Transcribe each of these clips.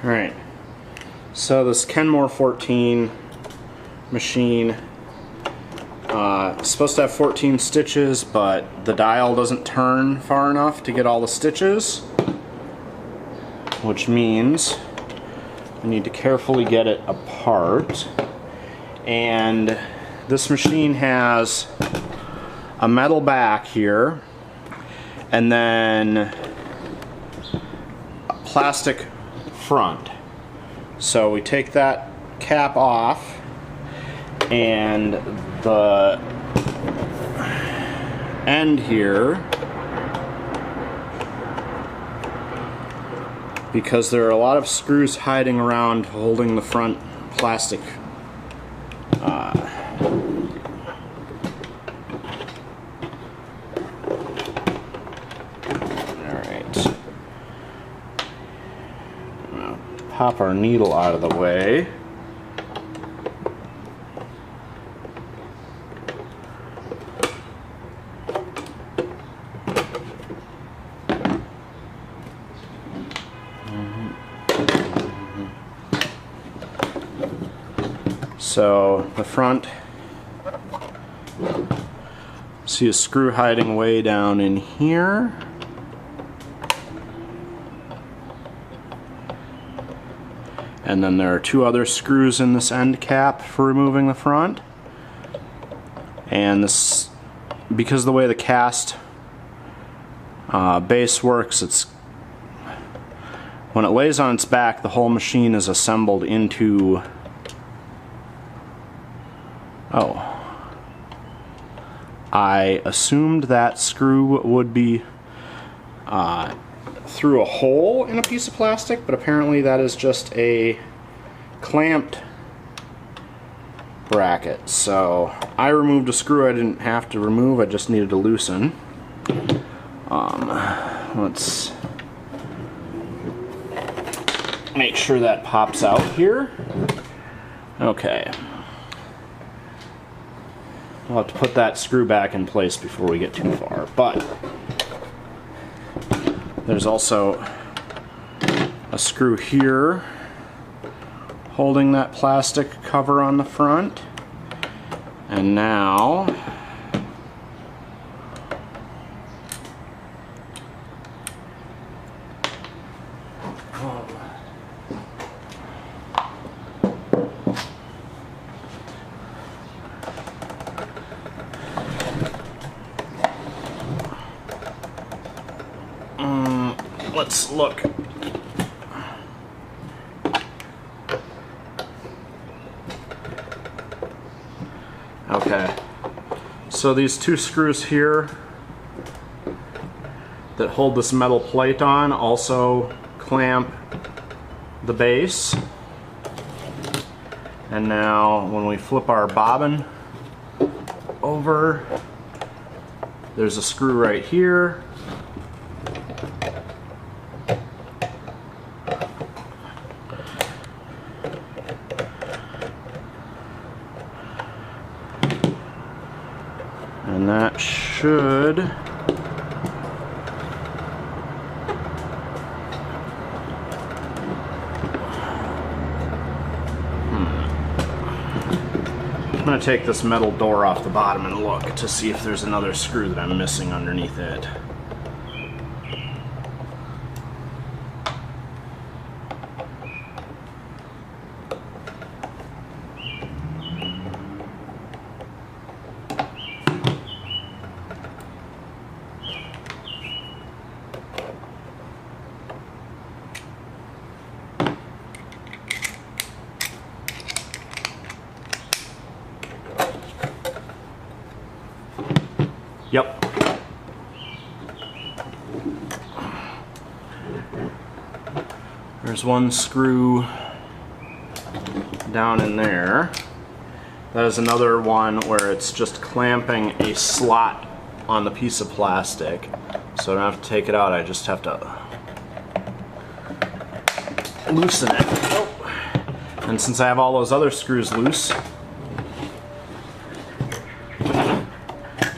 Alright, so this Kenmore 14 machine is supposed to have 14 stitches, but the dial doesn't turn far enough to get all the stitches, which means I need to carefully get it apart. And this machine has a metal back here and then a plastic front. So we take that cap off, and the end here, because there are a lot of screws hiding around holding the front plastic pop our needle out of the way. So the front, see a screw hiding way down in here. And then there are two other screws in this end cap for removing the front. And this, because of the way the cast base works, it's when it lays on its back, the whole machine is assembled into... Oh. I assumed that screw would be through a hole in a piece of plastic, but apparently that is just a clamped bracket. So I removed a screw I didn't have to remove, I just needed to loosen. Let's make sure that pops out here. Okay. We'll have to put that screw back in place before we get too far, but there's also a screw here holding that plastic cover on the front. And now let's look. Okay, so these two screws here that hold this metal plate on also clamp the base. And now when we flip our bobbin over, there's a screw right here. And that should I'm going to take this metal door off the bottom and look to see if there's another screw that I'm missing underneath it. Yep. There's one screw down in there. That is another one where it's just clamping a slot on the piece of plastic. So I don't have to take it out, I just have to loosen it. Oh. And since I have all those other screws loose,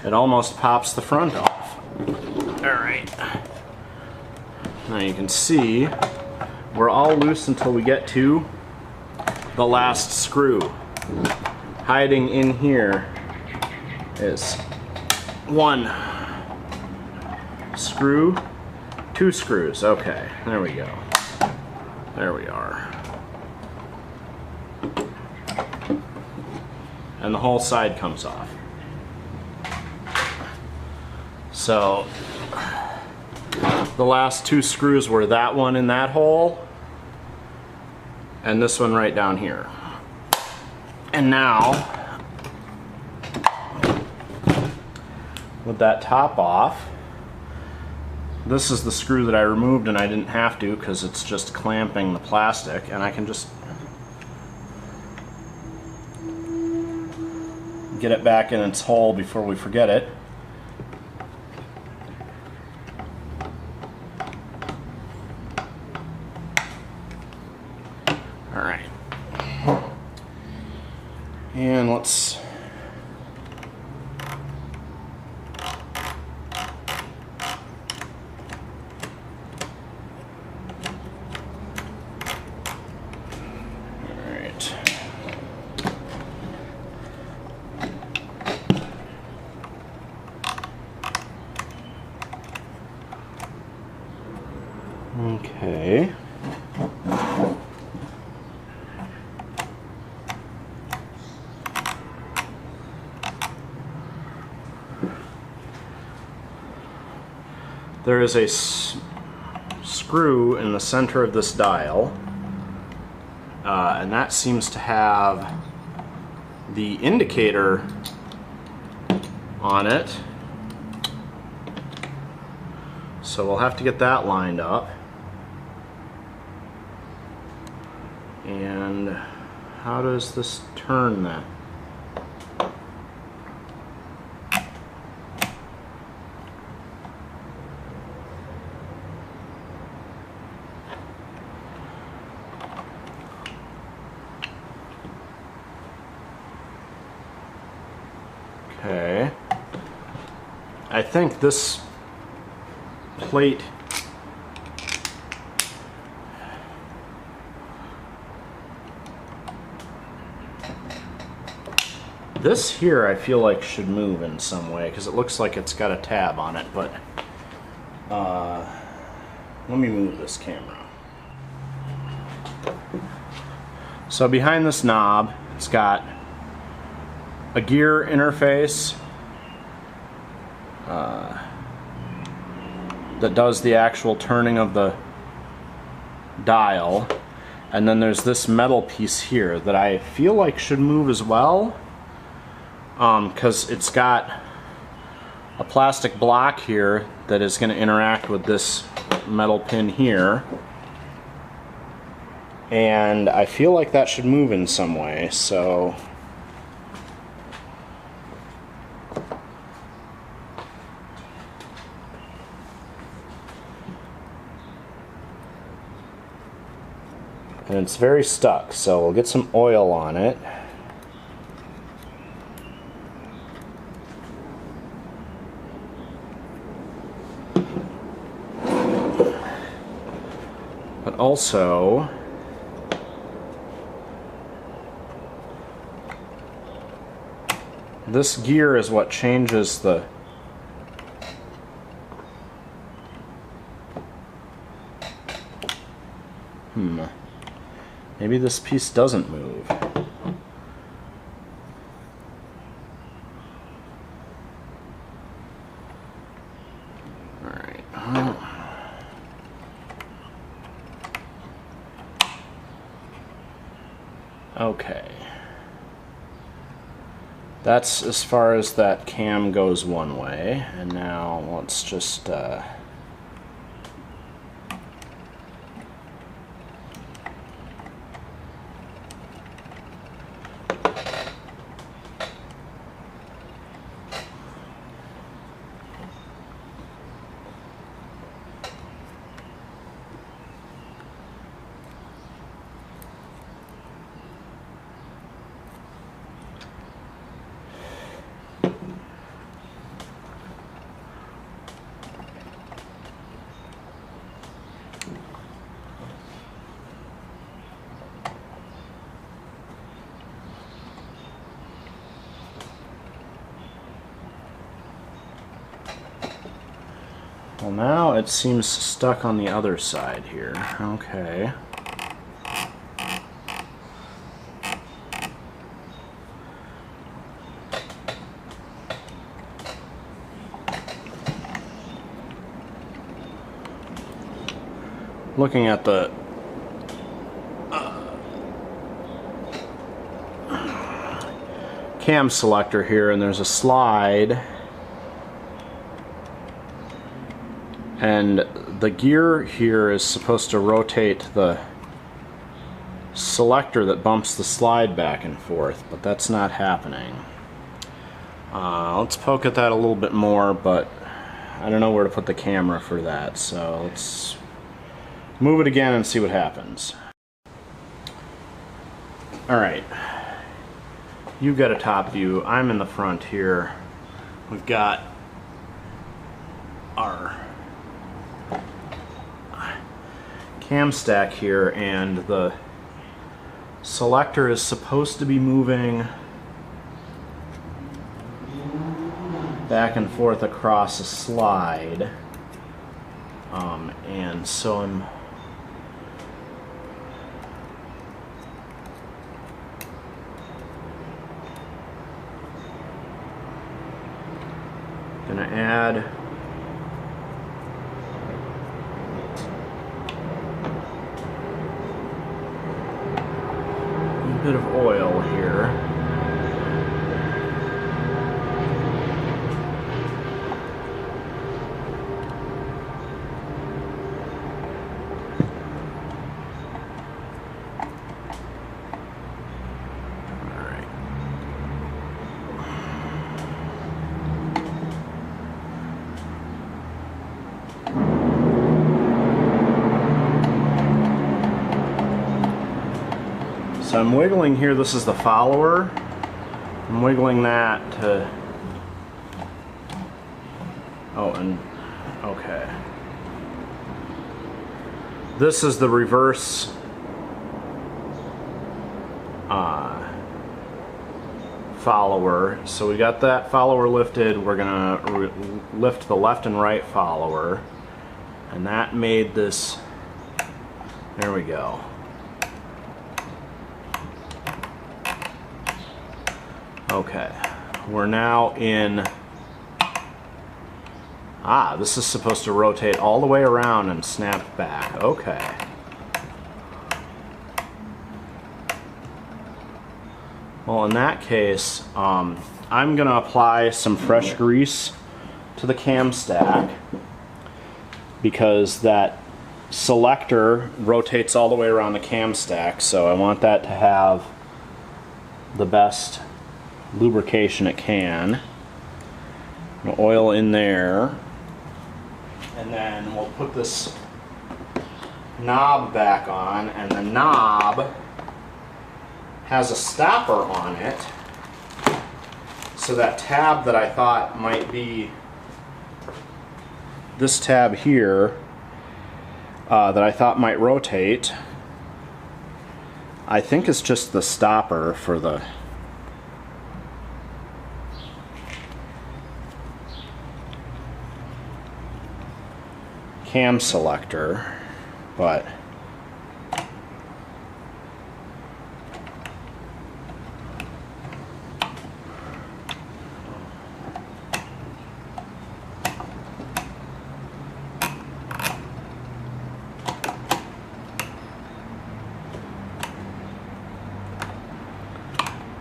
it almost pops the front off. Alright. Now you can see we're all loose until we get to the last screw. Hiding in here is one screw, two screws. Okay, there we go. There we are. And the whole side comes off. So the last two screws were that one in that hole and this one right down here. And now, with that top off, this is the screw that I removed and I didn't have to because it's just clamping the plastic, and I can just get it back in its hole before we forget it. Alright. And let's okay. There is a screw in the center of this dial, and that seems to have the indicator on it. So we'll have to get that lined up. And how does this turn that? Okay. I think this plate this here I feel like should move in some way because it looks like it's got a tab on it, but let me move this camera. So behind this knob it's got a gear interface that does the actual turning of the dial, and then there's this metal piece here that I feel like should move as well, because it's got a plastic block here that is going to interact with this metal pin here, and I feel like that should move in some way. So and it's very stuck, so we'll get some oil on it. But also, this gear is what changes the maybe this piece doesn't move. Alright. Okay. That's as far as that cam goes one way, and now let's just Well, now it seems stuck on the other side here. Okay. Looking at the cam selector here, and there's a slide, and the gear here is supposed to rotate the selector that bumps the slide back and forth, but that's not happening. Let's poke at that a little bit more, but I don't know where to put the camera for that, so let's move it again and see what happens. Alright, you've got a top view, I'm in the front here. We've got our cam stack here, and the selector is supposed to be moving back and forth across a slide, and so I'm gonna add a bit of oil here. So I'm wiggling here, this is the follower. I'm wiggling that to, oh, and okay. This is the reverse follower. So we got that follower lifted, we're gonna lift the left and right follower, and that made this, there we go. Okay, we're now in, this is supposed to rotate all the way around and snap back. Okay. Well, in that case, I'm going to apply some fresh grease to the cam stack, because that selector rotates all the way around the cam stack, so I want that to have the best lubrication it can. Oil in there, and then we'll put this knob back on, and the knob has a stopper on it, so that tab that I thought might be this tab here, that I thought might rotate, I think it's just the stopper for the cam selector, but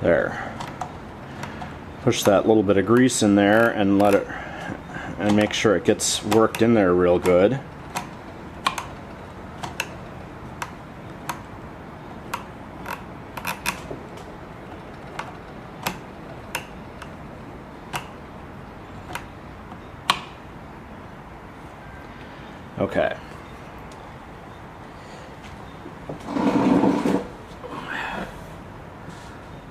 there. Push that little bit of grease in there and let it, and make sure it gets worked in there real good. Okay.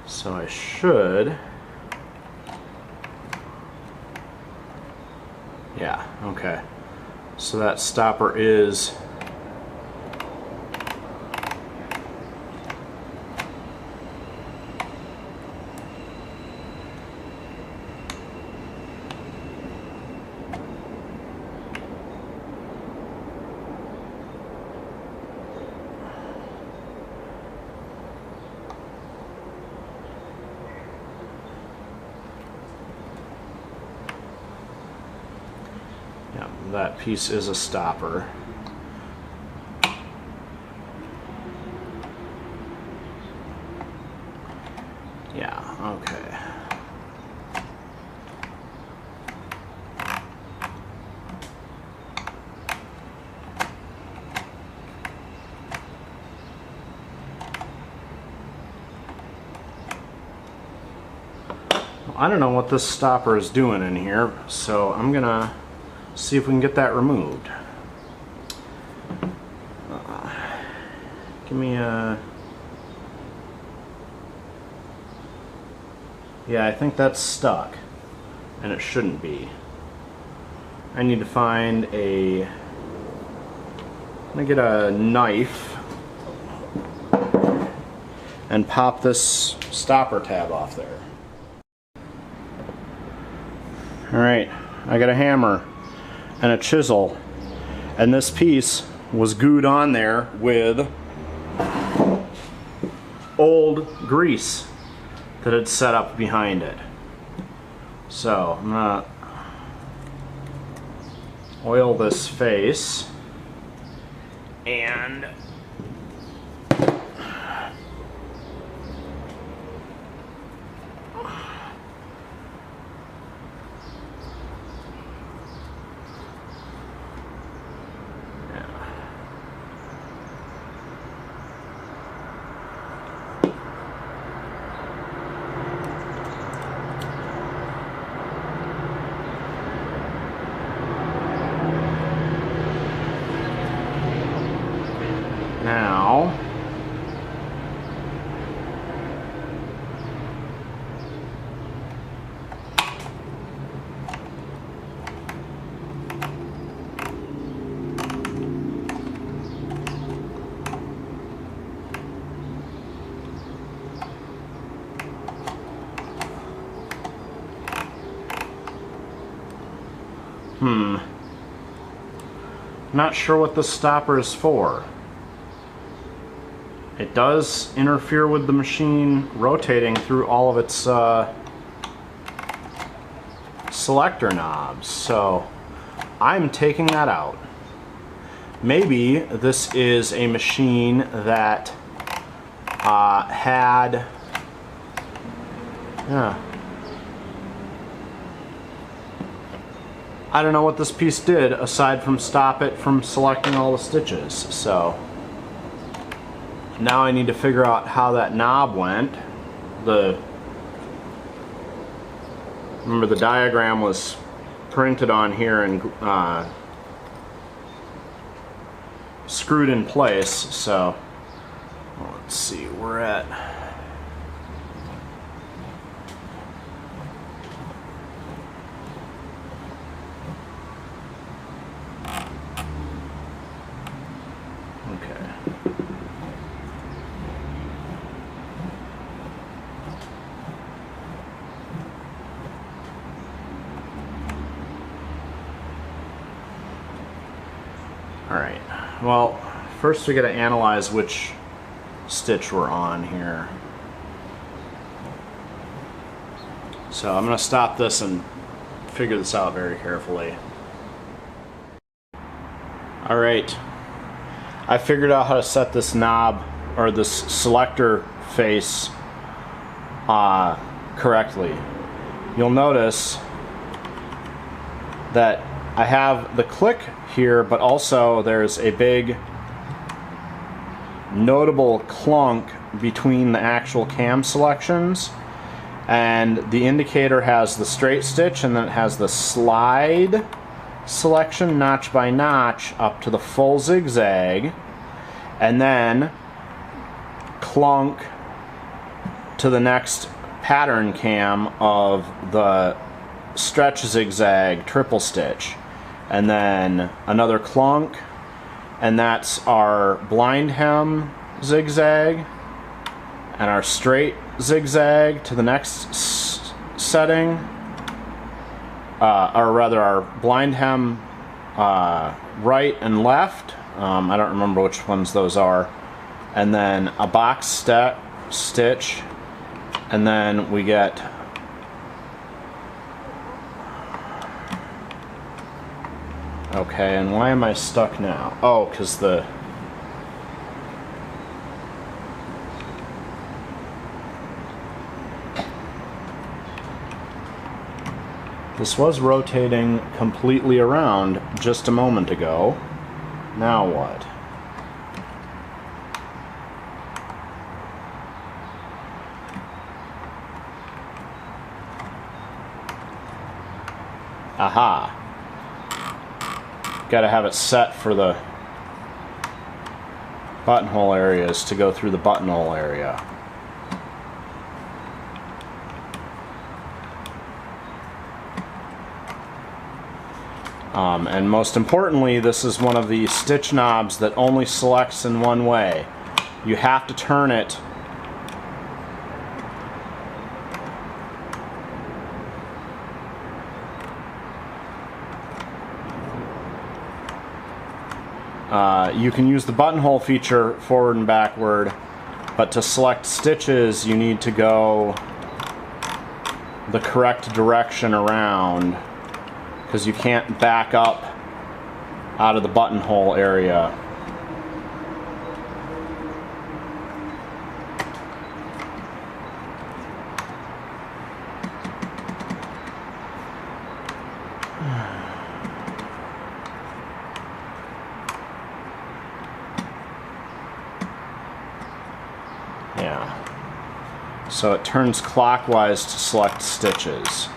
So I should, yeah, okay. So that stopper is that piece is a stopper. Yeah, okay. I don't know what this stopper is doing in here, so I'm gonna see if we can get that removed. Give me a... Yeah, I think that's stuck, and it shouldn't be. I need to find a... I'm gonna get a knife and pop this stopper tab off there. Alright, I got a hammer and a chisel, and this piece was glued on there with old grease that had set up behind it. So I'm gonna oil this face and now not sure what the stopper is for. It does interfere with the machine rotating through all of its selector knobs, so I'm taking that out. Maybe this is a machine that had... Yeah. I don't know what this piece did aside from stop it from selecting all the stitches, so now I need to figure out how that knob went. Remember, the diagram was printed on here and screwed in place, so let's see, we're at... Alright, well, first we gotta analyze which stitch we're on here. So I'm gonna stop this and figure this out very carefully. Alright, I figured out how to set this knob, or this selector face, correctly. You'll notice that I have the click here, but also there's a big notable clunk between the actual cam selections, and the indicator has the straight stitch and then it has the slide selection notch by notch up to the full zigzag, and then clunk to the next pattern cam of the stretch zigzag triple stitch, and then another clunk, and that's our blind hem zigzag, and our straight zigzag to the next setting, or rather our blind hem right and left, I don't remember which ones those are, and then a box stitch, and then we get Okay, and why am I stuck now? Oh, because the... This was rotating completely around just a moment ago. Now what? Aha. Gotta have it set for the buttonhole areas to go through the buttonhole area. And most importantly, this is one of the stitch knobs that only selects in one way. You have to turn it you can use the buttonhole feature forward and backward, but to select stitches you need to go the correct direction around, because you can't back up out of the buttonhole area. Yeah. So it turns clockwise to select stitches.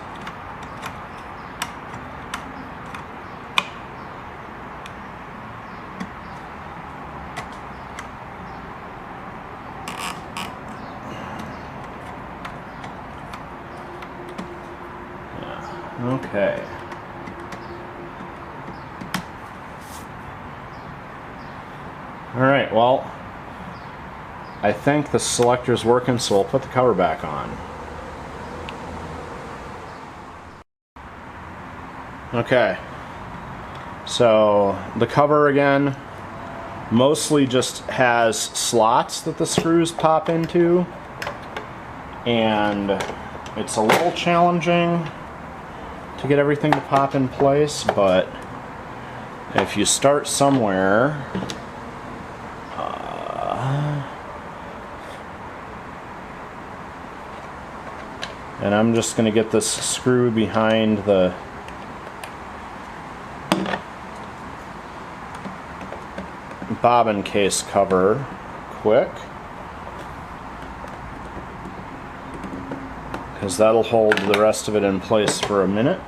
Okay. Alright, well, I think the selector's working, so we'll put the cover back on. Okay. So, the cover again mostly just has slots that the screws pop into, and it's a little challenging to get everything to pop in place, but if you start somewhere, and I'm just going to get this screw behind the bobbin case cover quick, because that'll hold the rest of it in place for a minute.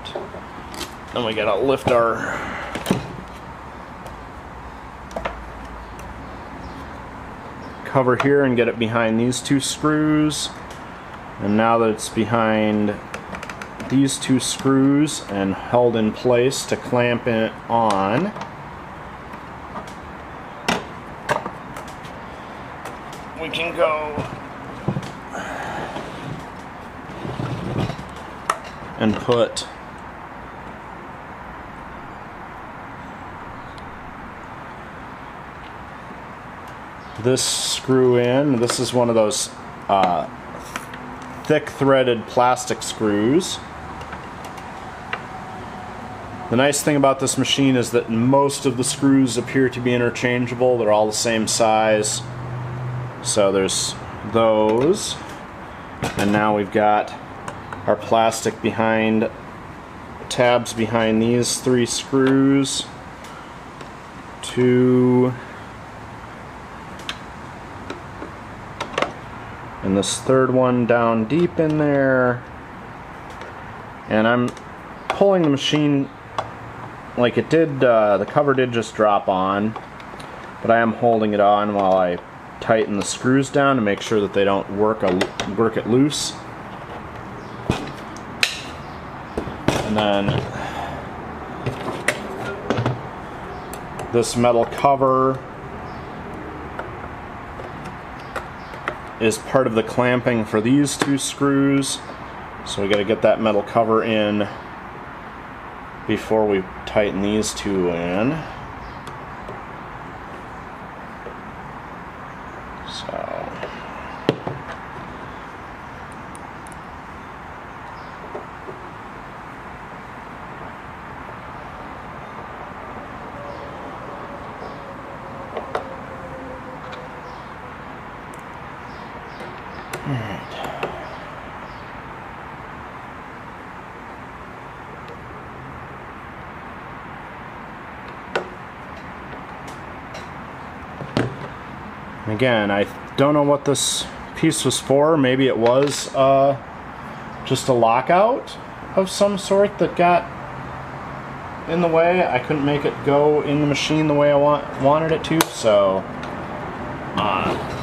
Then we gotta lift our cover here and get it behind these two screws. And now that it's behind these two screws and held in place to clamp it on, we can go and put this screw in. This is one of those thick threaded plastic screws. The nice thing about this machine is that most of the screws appear to be interchangeable. They're all the same size. So there's those. And now we've got our plastic behind, tabs behind these three screws. 2, and this third one down deep in there. And I'm pulling the machine like it did, the cover did just drop on, but I am holding it on while I tighten the screws down to make sure that they don't work it loose. And then this metal cover is part of the clamping for these two screws, so we got to get that metal cover in before we tighten these two in. Again, I don't know what this piece was for. Maybe it was just a lockout of some sort that got in the way. I couldn't make it go in the machine the way I wanted it to, so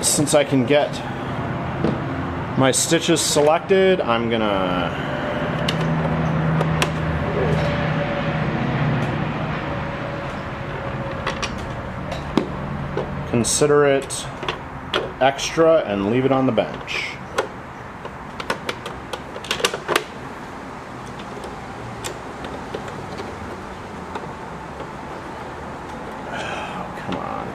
since I can get my stitches selected, I'm gonna consider it extra and leave it on the bench. Come on.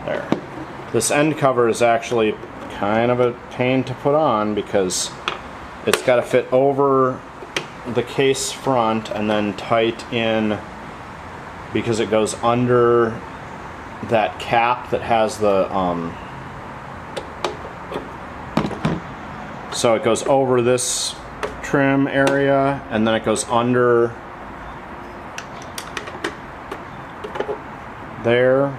There. This end cover is actually kind of a pain to put on because it's got to fit over the case front and then tight in because it goes under that cap that has the so it goes over this trim area and then it goes under there.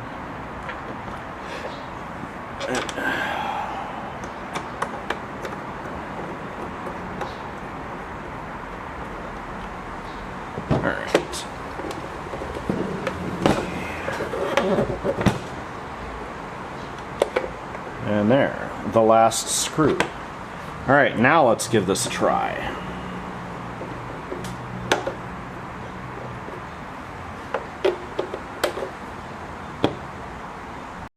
And there, the last screw. Alright, now let's give this a try.